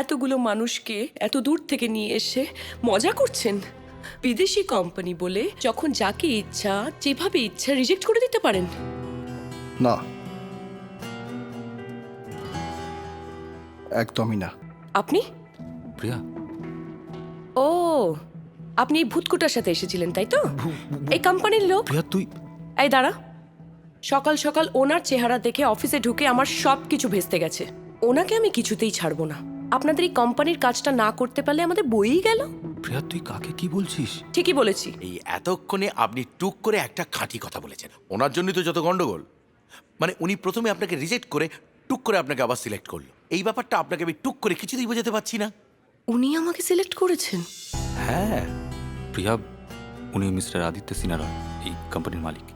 এতগুলো মানুষকে এত দূর থেকে নিয়ে এসে মজা করছেন? বিদেশি কোম্পানি বলে যখন যাকে ইচ্ছা যেভাবে ইচ্ছা রিজেক্ট করে দিতে পারেন? না, একদমই না। আপনি? প্রিয়া, ও, আপনি এই ভূতকুটার সাথে এসেছিলেন তাই তো? এই কোম্পানির লোক? প্রিয়া তুই এই দাঁড়া, সকাল সকাল ওনার চেহারা দেখে অফিসে ঢুকে আমার সব কিছু ভেস্তে গেছে। ওনাকে আমি কিছুতেই ছাড়বো না। আপনাদের এই কোম্পানির কাজটা না করতে পারলে আমাদের বইই গেল। প্রিয়া তুই কাকে কি বলছিস? ঠিকই বলেছি। এই এতক্ষণে আপনি টুক করে একটা খাঁটি কথা বলেছেন। ওনার জন্যই তো যত গন্ডগোল। মানে উনি প্রথমে আপনাকে রিজেক্ট করে টুক করে আপনাকে আবার সিলেক্ট করলো। এই ব্যাপারটা আপনাকে আমি টুক করে কিছুতেই বোঝাতে পারছি না। উনি আমাকে সিলেক্ট করেছেন? হ্যাঁ, প্রিয়া, উনি মিস্টার আদিত্য সিনহা, এই কোম্পানির মালিক।